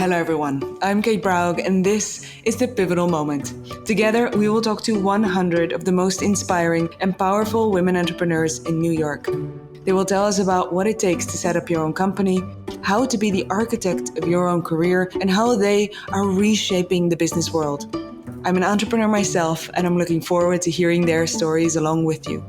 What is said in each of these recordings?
Hello everyone, I'm Kate Broug and this is The Pivotal Moment. Together we will talk to 100 of the most inspiring and powerful women entrepreneurs in New York. They will tell us about what it takes to set up your own company, how to be the architect of your own career, and how they are reshaping the business world. I'm an entrepreneur myself and I'm looking forward to hearing their stories along with you.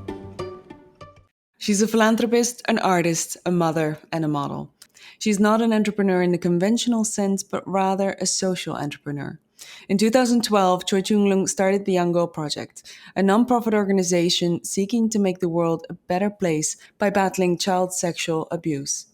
She's a philanthropist, an artist, a mother, and a model. She's not an entrepreneur in the conventional sense, but rather a social entrepreneur. In 2012, Choichun Leung started the Young Girl Project, a nonprofit organization seeking to make the world a better place by battling child sexual abuse.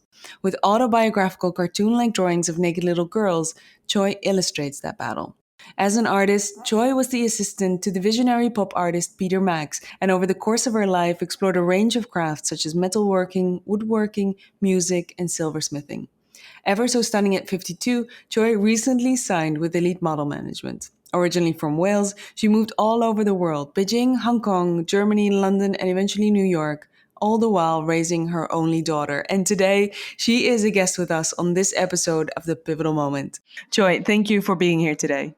With autobiographical cartoon-like drawings of naked little girls, Choi illustrates that battle. As an artist, Choi was the assistant to the visionary pop artist Peter Max, and over the course of her life explored a range of crafts such as metalworking, woodworking, music, and silversmithing. Ever so stunning at 52, Choi recently signed with Elite Model Management. Originally from Wales, she moved all over the world: Bejing, Hong Kong, Germany, London, and eventually New York, all the while raising her only daughter. And today, she is a guest with us on this episode of The Pivotal Moment. Choi, thank you for being here today.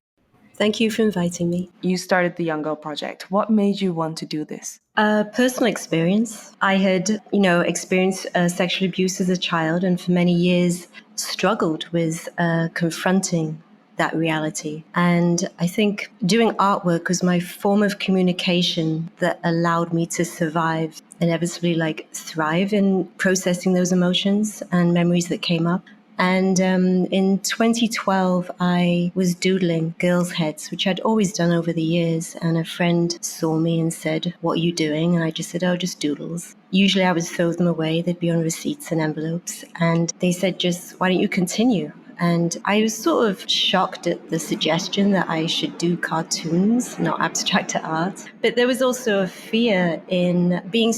Thank you for inviting me. You started the Young Girl Project. What made you want to do this? Personal experience. I had, experienced sexual abuse as a child and for many years struggled with confronting that reality. And I think doing artwork was my form of communication that allowed me to survive, inevitably thrive in processing those emotions and memories that came up. And in 2012, I was doodling girls' heads, which I'd always done over the years. And a friend saw me and said, "What are you doing?" And I just said, "Oh, just doodles." Usually I would throw them away. They'd be on receipts and envelopes. And they said, "Just, why don't you continue?" And I was sort of shocked at the suggestion that I should do cartoons, not abstract art. But there was also a fear in being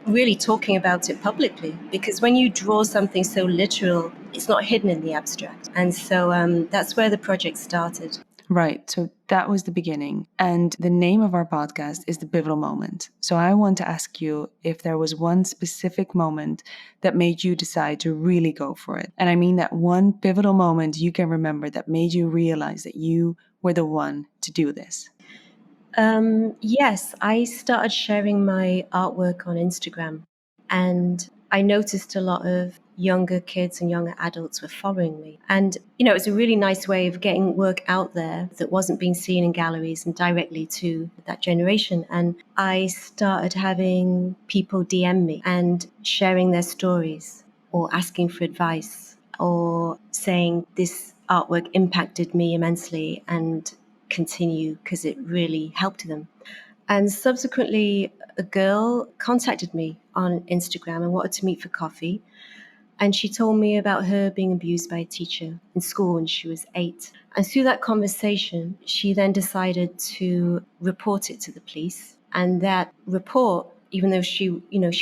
really talking about it publicly, because when you draw something so literal, it's not hidden in the abstract. And so that's where the project started. Right. So that was the beginning. And the name of our podcast is The Pivotal Moment. So I want to ask you if there was one specific moment that made you decide to really go for it. And I mean that one pivotal moment you can remember that made you realize that you were the one to do this. Yes, I started sharing my artwork on Instagram, and I noticed a lot of younger kids and younger adults were following me. And, it's a really nice way of getting work out there that wasn't being seen in galleries and directly to that generation. And I started having people DM me and sharing their stories or asking for advice or saying this artwork impacted me immensely and continue because it really helped them. And subsequently, a girl contacted me on Instagram and wanted to meet for coffee. And she told me about her being abused by a teacher in school when she was 8. And through that conversation, she then decided to report it to the police. And that report, even though she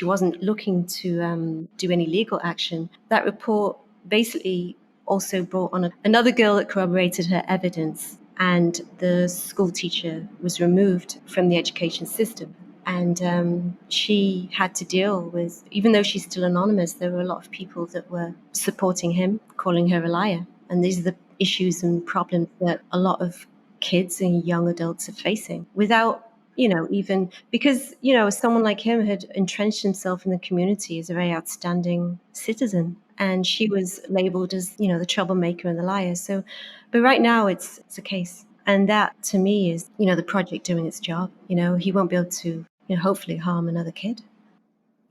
wasn't looking to do any legal action, that report basically also brought on another girl that corroborated her evidence. And the school teacher was removed from the education system. And she had to deal with, even though she's still anonymous, there were a lot of people that were supporting him, calling her a liar. And these are the issues and problems that a lot of kids and young adults are facing without, even because, someone like him had entrenched himself in the community as a very outstanding citizen. And she was labeled as, the troublemaker and the liar. So, but right now it's a case. And that to me is, the project doing its job. He won't be able to, hopefully harm another kid.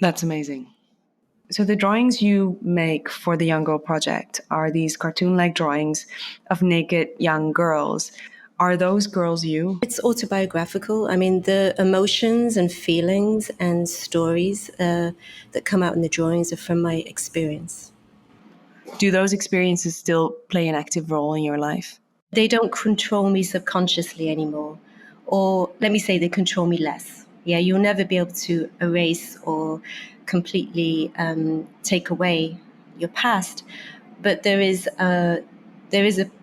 That's amazing. So the drawings you make for the Young Girl Project are these cartoon-like drawings of naked young girls. Are those girls you? It's autobiographical. I mean, the emotions and feelings and stories that come out in the drawings are from my experience. Do those experiences still play an active role in your life? They don't control me subconsciously anymore. Or let me say they control me less. Yeah, you'll never be able to erase or completely take away your past. But there is a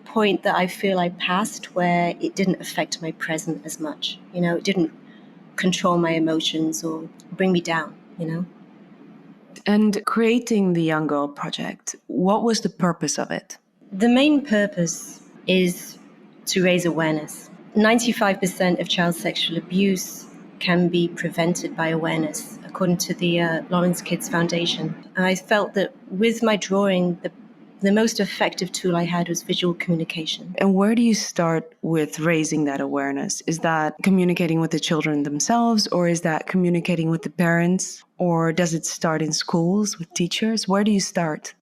point that I feel I passed where it didn't affect my present as much. It didn't control my emotions or bring me down, And creating the Young Girl Project, what was the purpose of it? The main purpose is to raise awareness. 95% of child sexual abuse can be prevented by awareness, according to the Lawrence Kids Foundation. And I felt that with my drawing, the most effective tool I had was visual communication. And where do you start with raising that awareness? Is that communicating with the children themselves, or is that communicating with the parents, or does it start in schools with teachers? Where do you start?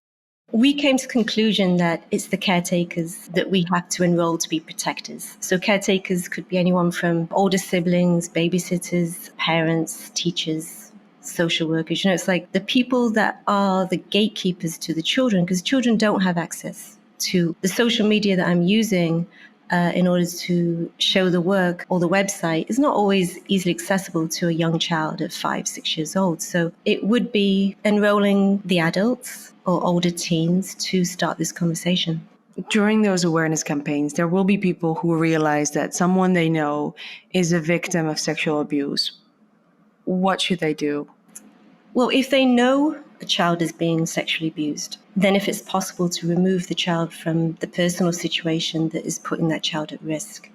We came to the conclusion that it's the caretakers that we have to enroll to be protectors. So caretakers could be anyone from older siblings, babysitters, parents, teachers, social workers. It's like the people that are the gatekeepers to the children, because children don't have access to the social media that I'm using in order to show the work, or the website is not always easily accessible to a young child of 5, 6 years old. So it would be enrolling the adults or older teens to start this conversation. During those awareness campaigns, there will be people who realize that someone they know is a victim of sexual abuse. What should they do? Well, if they know a child is being sexually abused, then if it's possible to remove the child from the personal situation that is putting that child at risk.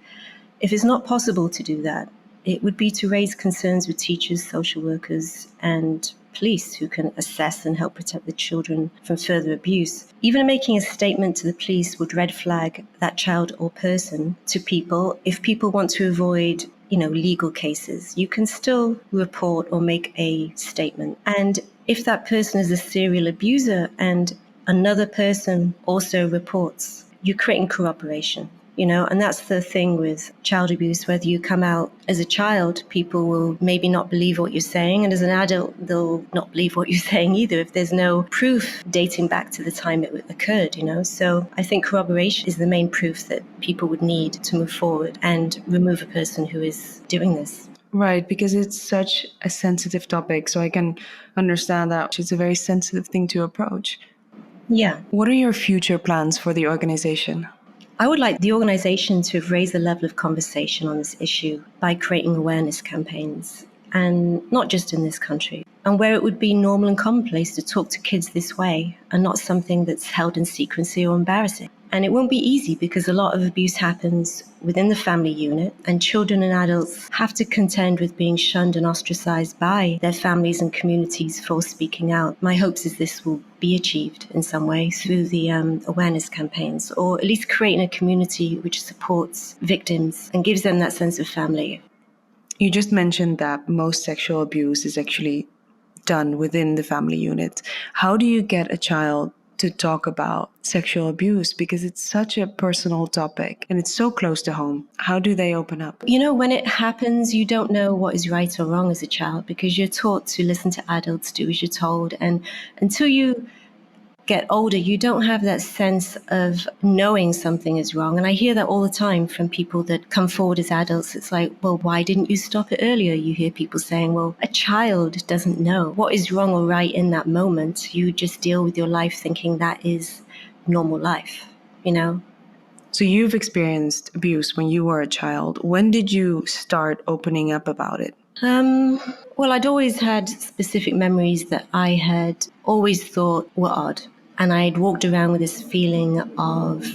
If it's not possible to do that, it would be to raise concerns with teachers, social workers, and police who can assess and help protect the children from further abuse. Even making a statement to the police would red flag that child or person to people. If people want to avoid legal cases, you can still report or make a statement. And if that person is a serial abuser and another person also reports, you're creating corroboration. And that's the thing with child abuse. Whether you come out as a child, people will maybe not believe what you're saying. And as an adult, they'll not believe what you're saying either if there's no proof dating back to the time it occurred, So I think corroboration is the main proof that people would need to move forward and remove a person who is doing this. Right, because it's such a sensitive topic. So I can understand that it's a very sensitive thing to approach. Yeah. What are your future plans for the organization? I would like the organization to have raised the level of conversation on this issue by creating awareness campaigns, and not just in this country, and where it would be normal and commonplace to talk to kids this way and not something that's held in secrecy or embarrassing. And it won't be easy because a lot of abuse happens within the family unit, and children and adults have to contend with being shunned and ostracized by their families and communities for speaking out. My hopes is this will be achieved in some way through the awareness campaigns, or at least creating a community which supports victims and gives them that sense of family. You just mentioned that most sexual abuse is actually done within the family unit. How do you get a child to talk about sexual abuse? Because it's such a personal topic and it's so close to home. How do they open up? When it happens, you don't know what is right or wrong as a child because you're taught to listen to adults, do as you're told. And until you get older, you don't have that sense of knowing something is wrong. And I hear that all the time from people that come forward as adults. It's like, well, why didn't you stop it earlier? You hear people saying, well, a child doesn't know what is wrong or right in that moment. You just deal with your life thinking that is normal life, So you've experienced abuse when you were a child. When did you start opening up about it? Well, I'd always had specific memories that I had always thought were odd. And I'd walked around with this feeling of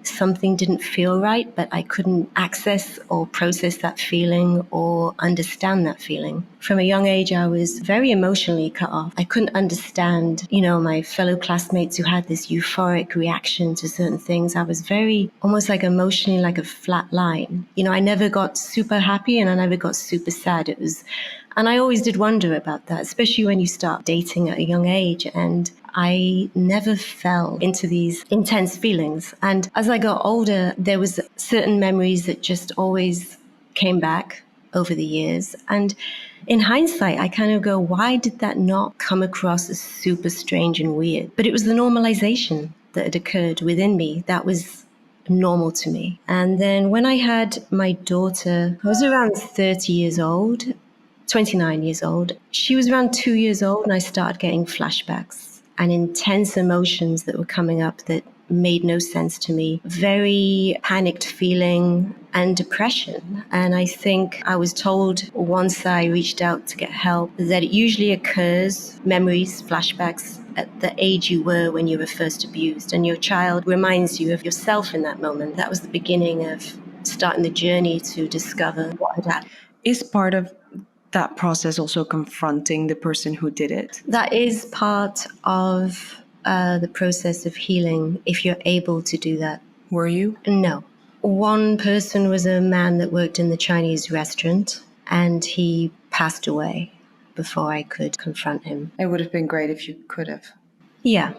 something didn't feel right, but I couldn't access or process that feeling or understand that feeling. From a young age, I was very emotionally cut off. I couldn't understand, my fellow classmates who had this euphoric reaction to certain things. I was very, almost like emotionally like a flat line. I never got super happy and I never got super sad. And I always did wonder about that, especially when you start dating at a young age. And I never fell into these intense feelings. And as I got older, there was certain memories that just always came back over the years. And in hindsight, I kind of go, why did that not come across as super strange and weird? But it was the normalization that had occurred within me that was normal to me. And then when I had my daughter, I was around 30 years old, 29 years old. She was around 2 years old and I started getting flashbacks and intense emotions that were coming up that made no sense to me. Very panicked feeling, and depression. And I think I was told once I reached out to get help that it usually occurs, memories, flashbacks, at the age you were when you were first abused. And your child reminds you of yourself in that moment. That was the beginning of starting the journey to discover what had happened. Is part of that process also confronting the person who did it? That is part of the process of healing, if you're able to do that. Were you? No. One person was a man that worked in the Chinese restaurant, and he passed away before I could confront him. It would have been great if you could have. Yeah,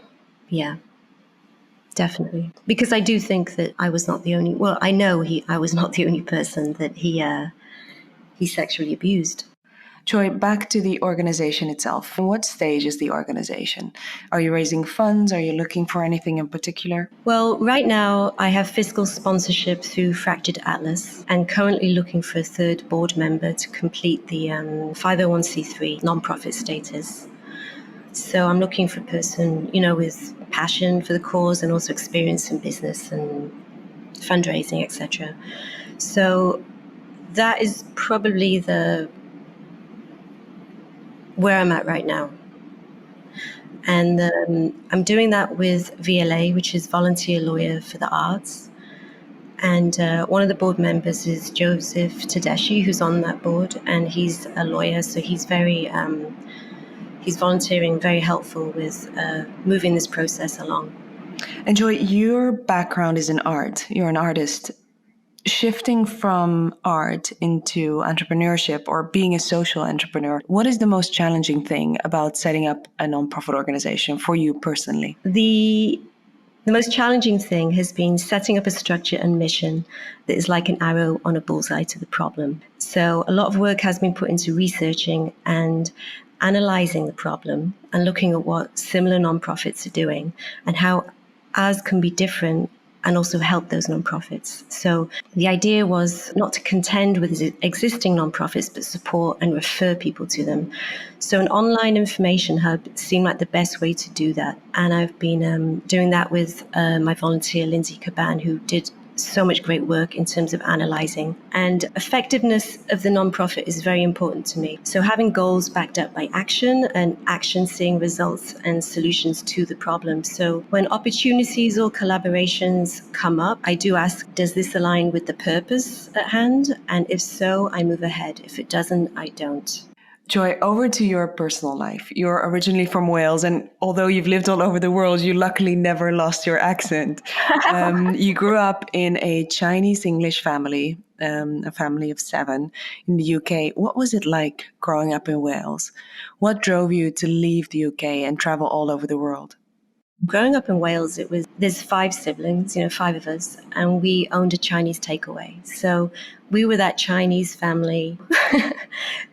definitely. Because I do think that I was not the only, well, I know I was not the only person that he sexually abused. Choi, back to the organization itself. In what stage is the organization? Are you raising funds? Are you looking for anything in particular? Well, right now I have fiscal sponsorship through Fractured Atlas and currently looking for a third board member to complete the 501c3 nonprofit status. So I'm looking for a person, with passion for the cause and also experience in business and fundraising, etc. So that is probably where I'm at right now. And I'm doing that with VLA, which is Volunteer Lawyer for the Arts. And one of the board members is Joseph Tedeschi, who's on that board, and he's a lawyer, so he's he's volunteering, very helpful with moving this process along. And Joy, your background is in art. You're an artist. Shifting from art into entrepreneurship or being a social entrepreneur, what is the most challenging thing about setting up a nonprofit organization for you personally? The most challenging thing has been setting up a structure and mission that is like an arrow on a bullseye to the problem. So a lot of work has been put into researching and analyzing the problem and looking at what similar nonprofits are doing and how ours can be different and also help those nonprofits. So the idea was not to contend with existing nonprofits, but support and refer people to them. So an online information hub seemed like the best way to do that. And I've been doing that with my volunteer, Lindsay Caban, who did so much great work in terms of analyzing. And effectiveness of the nonprofit is very important to me. So having goals backed up by action and action seeing results and solutions to the problem. So when opportunities or collaborations come up, I do ask, does this align with the purpose at hand? And if so, I move ahead. If it doesn't, I don't. Joy, over to your personal life. You're originally from Wales, and although you've lived all over the world, you luckily never lost your accent. You grew up in a Chinese English family, a family of 7 in the UK. What was it like growing up in Wales? What drove you to leave the UK and travel all over the world? Growing up in Wales, there's 5 siblings, 5 of us, and we owned a Chinese takeaway. So we were that Chinese family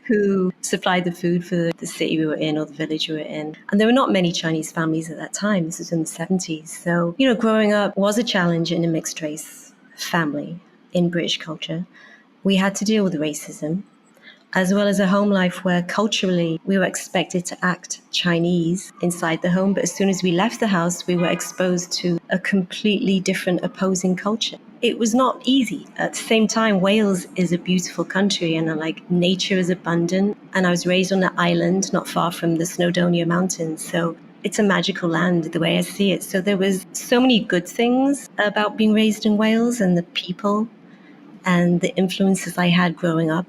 who supplied the food for the city we were in or the village we were in. And there were not many Chinese families at that time. This was in the 70s. So, growing up was a challenge in a mixed race family in British culture. We had to deal with racism, as well as a home life where culturally we were expected to act Chinese inside the home. But as soon as we left the house, we were exposed to a completely different opposing culture. It was not easy. At the same time, Wales is a beautiful country and nature is abundant. And I was raised on an island not far from the Snowdonia Mountains. So it's a magical land the way I see it. So there was so many good things about being raised in Wales and the people and the influences I had growing up.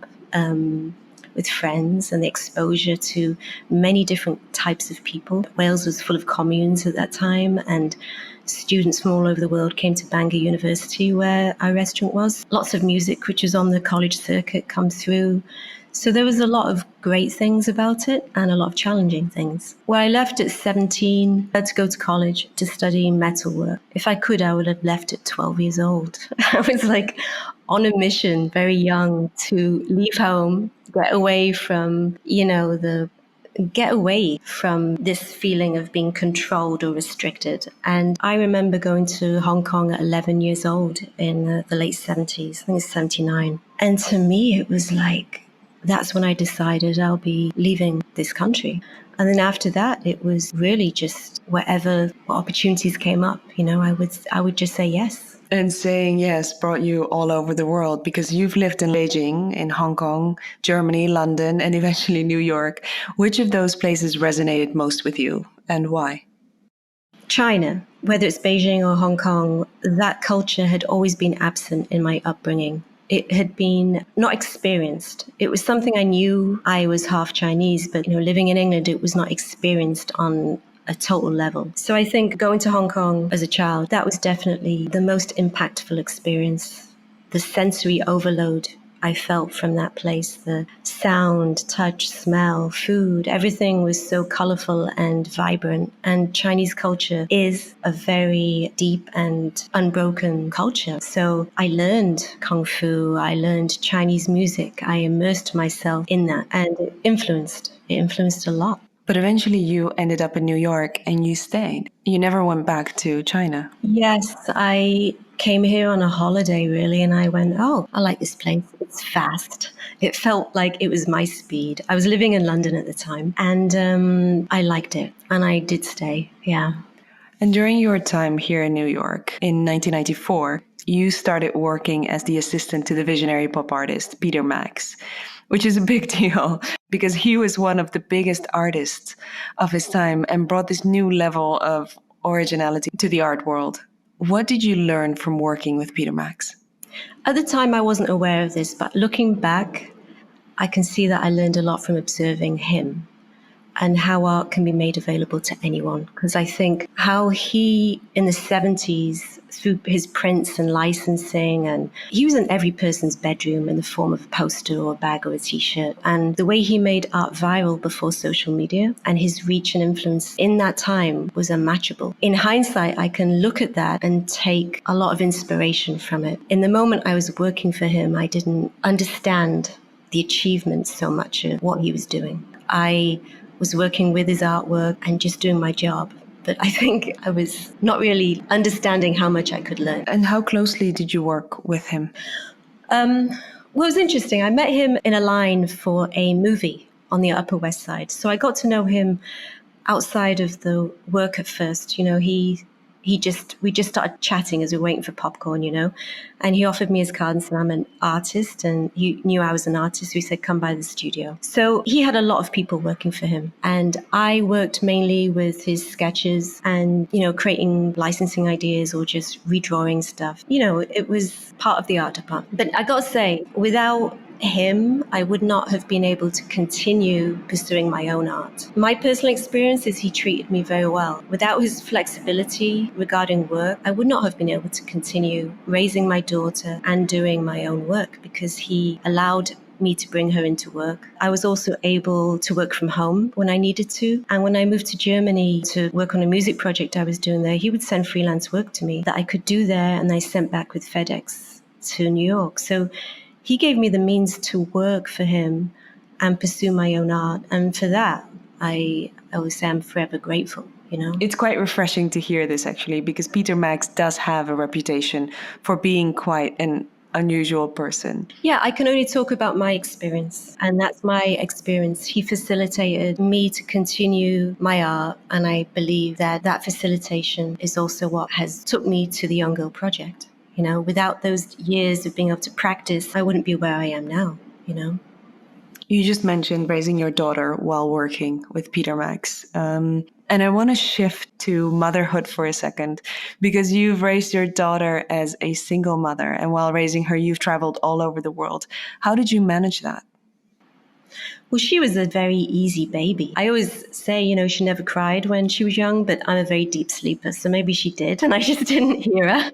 With friends and the exposure to many different types of people. Wales was full of communes at that time, and students from all over the world came to Bangor University where our restaurant was. Lots of music, which was on the college circuit, come through. So there was a lot of great things about it and a lot of challenging things. Where I left at 17, I had to go to college to study metalwork. If I could, I would have left at 12 years old. I was on a mission, very young, to leave home, get away from, get away from this feeling of being controlled or restricted. And I remember going to Hong Kong at 11 years old in the late 70s, I think it's 79. And to me, it was that's when I decided I'll be leaving this country. And then after that, it was really just what opportunities came up, I would just say yes. And saying yes brought you all over the world because you've lived in Beijing, in Hong Kong, Germany, London, and eventually New York. Which of those places resonated most with you and why? China, whether it's Beijing or Hong Kong, that culture had always been absent in my upbringing. It had been not experienced. It was something I knew. I was half Chinese, but living in England, it was not experienced on a total level. So I think going to Hong Kong as a child, that was definitely the most impactful experience. The sensory overload I felt from that place, the sound, touch, smell, food, everything was so colorful and vibrant. And Chinese culture is a very deep and unbroken culture. So I learned Kung Fu, I learned Chinese music, I immersed myself in that, and it influenced a lot. But eventually you ended up in New York and you stayed. You never went back to China. Yes, I came here on a holiday, really, and I went, oh, I like this place. It's fast. It felt like it was my speed. I was living in London at the time, and I liked it, and I did stay, yeah. And during your time here in New York in 1994, you started working as the assistant to the visionary pop artist Peter Max, which is a big deal because he was one of the biggest artists of his time and brought this new level of originality to the art world. What did you learn from working with Peter Max? At the time, I wasn't aware of this, but looking back, I can see that I learned a lot from observing him and how art can be made available to anyone. Because I think how he, in the 70s, through his prints and licensing, and he was in every person's bedroom in the form of a poster or a bag or a t-shirt. And the way he made art viral before social media and his reach and influence in that time was unmatchable. In hindsight, I can look at that and take a lot of inspiration from it. In the moment I was working for him, I didn't understand the achievements so much of what he was doing. I was working with his artwork and just doing my job. But I think I was not really understanding how much I could learn. And how closely did you work with him? Well, it was interesting. I met him in a line for a movie on the Upper West Side. So I got to know him outside of the work at first. We just started chatting as we were waiting for popcorn, and he offered me his card and said, I'm an artist, and he knew I was an artist. So he said, come by the studio. So he had a lot of people working for him, and I worked mainly with his sketches and, creating licensing ideas or just redrawing stuff. It was part of the art department. But I got to say, without him, I would not have been able to continue pursuing my own art. My personal experience is he treated me very well. Without his flexibility regarding work, I would not have been able to continue raising my daughter and doing my own work because he allowed me to bring her into work. I was also able to work from home when I needed to. And when I moved to Germany to work on a music project I was doing there, he would send freelance work to me that I could do there and I sent back with FedEx to New York. So he gave me the means to work for him and pursue my own art. And for that, I always say I'm forever grateful, It's quite refreshing to hear this, actually, because Peter Max does have a reputation for being quite an unusual person. Yeah, I can only talk about my experience, and that's my experience. He facilitated me to continue my art, and I believe that facilitation is also what has took me to the Young Girl Project. Without those years of being able to practice, I wouldn't be where I am now, You just mentioned raising your daughter while working with Peter Max. And I want to shift to motherhood for a second, because you've raised your daughter as a single mother. And while raising her, you've traveled all over the world. How did you manage that? Well, she was a very easy baby. I always say, she never cried when she was young, but I'm a very deep sleeper. So maybe she did, and I just didn't hear her.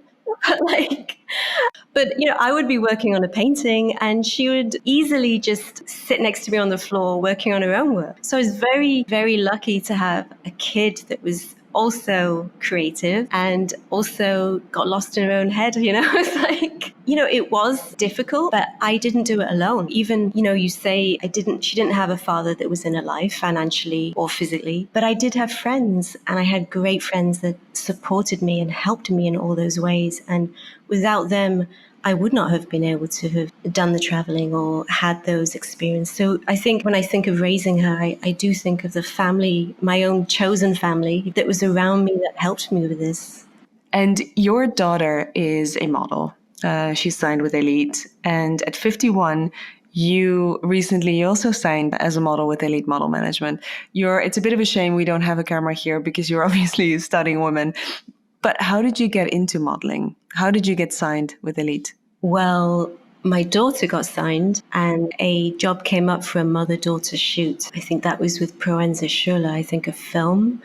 But I would be working on a painting and she would easily just sit next to me on the floor working on her own work. So I was very, very lucky to have a kid that was also creative and also got lost in her own head, It's like, it was difficult, but I didn't do it alone. Even, you say she didn't have a father that was in her life financially or physically, but I did have friends, and I had great friends that supported me and helped me in all those ways. And without them, I would not have been able to have done the traveling or had those experiences. So I think when I think of raising her, I do think of the family, my own chosen family that was around me that helped me with this. And your daughter is a model. She's signed with Elite. And at 51, you recently also signed as a model with Elite Model Management. It's a bit of a shame we don't have a camera here because you're obviously studying women. But how did you get into modeling? How did you get signed with Elite? Well, my daughter got signed and a job came up for a mother-daughter shoot. I think that was with Proenza Schürrle, I think a film.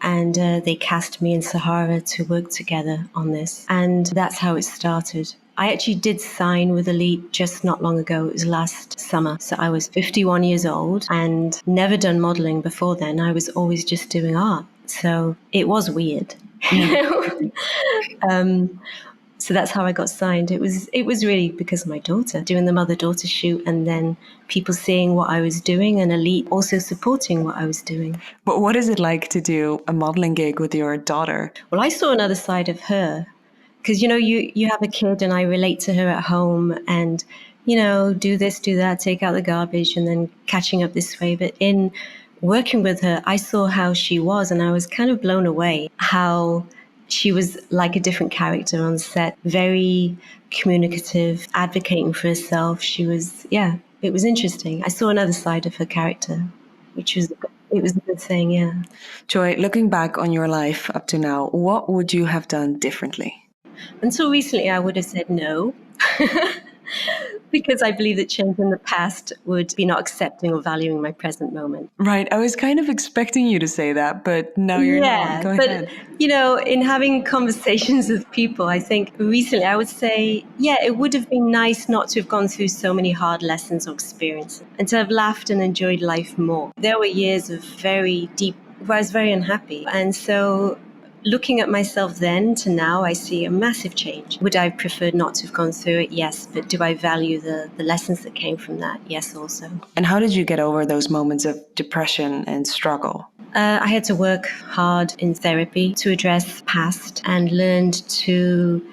And they cast me and Sahara to work together on this. And that's how it started. I actually did sign with Elite just not long ago. It was last summer. So I was 51 years old and never done modeling before then. I was always just doing art. So it was weird. So that's how I got signed. It was really because of my daughter, doing the mother-daughter shoot and then people seeing what I was doing and Elite also supporting what I was doing. But what is it like to do a modeling gig with your daughter? Well, I saw another side of her because, you have a kid and I relate to her at home and, do this, do that, take out the garbage and then catching up this way. But in working with her, I saw how she was and I was kind of blown away how she was like a different character on set, very communicative, advocating for herself. It was interesting. I saw another side of her character, it was a good thing, yeah. Choi, looking back on your life up to now, what would you have done differently? Until recently, I would have said no. Because I believe that change in the past would be not accepting or valuing my present moment. Right. I was kind of expecting you to say that, but now you're not. Go ahead. In having conversations with people, I think recently I would say, it would have been nice not to have gone through so many hard lessons or experiences and to have laughed and enjoyed life more. There were years of very deep, where I was very unhappy. And so looking at myself then to now, I see a massive change. Would I have preferred not to have gone through it? Yes. But do I value the lessons that came from that? Yes, also. And how did you get over those moments of depression and struggle? I had to work hard in therapy to address past and learned to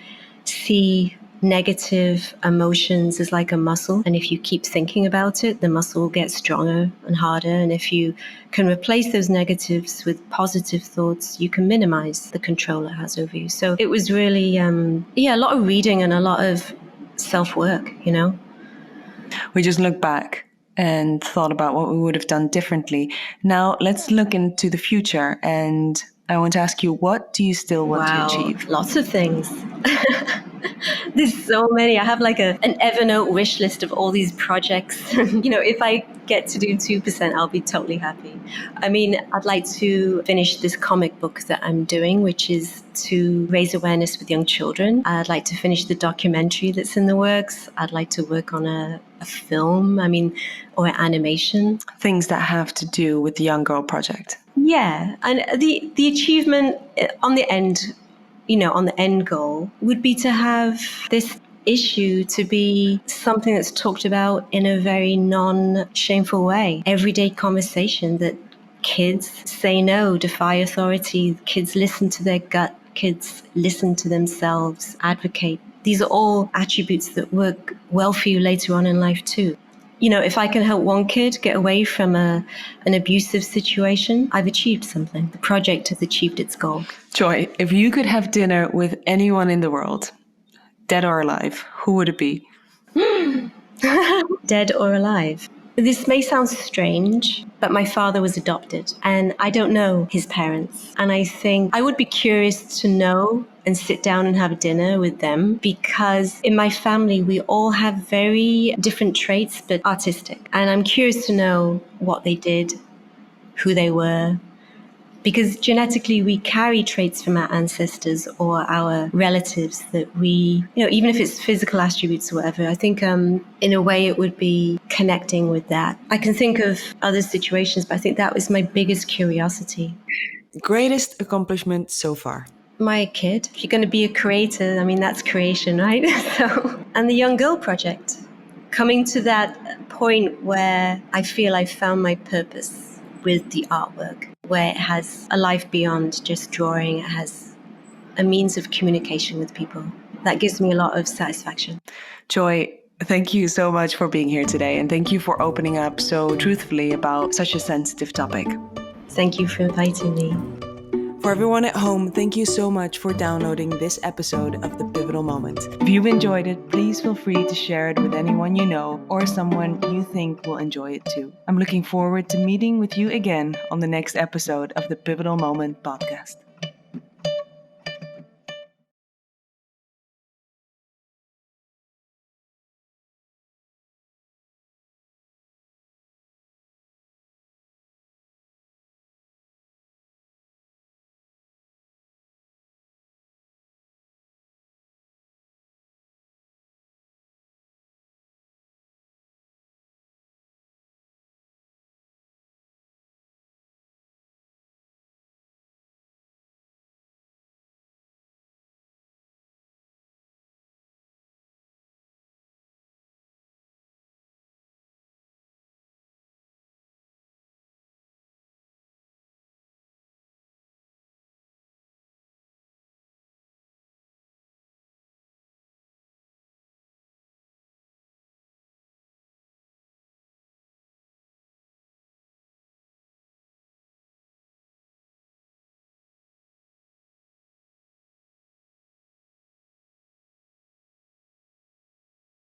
see negative emotions as like a muscle. And if you keep thinking about it, the muscle will get stronger and harder. And if you can replace those negatives with positive thoughts, you can minimize the control it has over you. So it was really, a lot of reading and a lot of self-work, We just looked back and thought about what we would have done differently. Now let's look into the future. And I want to ask you, what do you still want to achieve? Lots of things. There's so many. I have like an Evernote wish list of all these projects. If I get to do 2%, I'll be totally happy. I mean, I'd like to finish this comic book that I'm doing, which is to raise awareness with young children. I'd like to finish the documentary that's in the works. I'd like to work on a film, or animation. Things that have to do with the Young Girl Project. Yeah, and the achievement on the end, on the end goal would be to have this issue to be something that's talked about in a very non-shameful way. Everyday conversation that kids say no, defy authority, kids listen to their gut, kids listen to themselves, advocate. These are all attributes that work well for you later on in life too. If I can help one kid get away from an abusive situation, I've achieved something. The project has achieved its goal. Choi, if you could have dinner with anyone in the world, dead or alive, who would it be? Dead or alive? This may sound strange, but my father was adopted and I don't know his parents. And I think I would be curious to know and sit down and have dinner with them because in my family, we all have very different traits, but artistic. And I'm curious to know what they did, who they were, because genetically we carry traits from our ancestors or our relatives that we, even if it's physical attributes or whatever, I think in a way it would be connecting with that. I can think of other situations, but I think that was my biggest curiosity. Greatest accomplishment so far? My kid. If you're going to be a creator, that's creation, right? And the Young Girl Project. Coming to that point where I feel I found my purpose with the artwork, where it has a life beyond just drawing. It has a means of communication with people. That gives me a lot of satisfaction. Choi, thank you so much for being here today. And thank you for opening up so truthfully about such a sensitive topic. Thank you for inviting me. For everyone at home, thank you so much for downloading this episode of The Pivotal Moment. If you've enjoyed it, please feel free to share it with anyone you know or someone you think will enjoy it too. I'm looking forward to meeting with you again on the next episode of the Pivotal Moment podcast.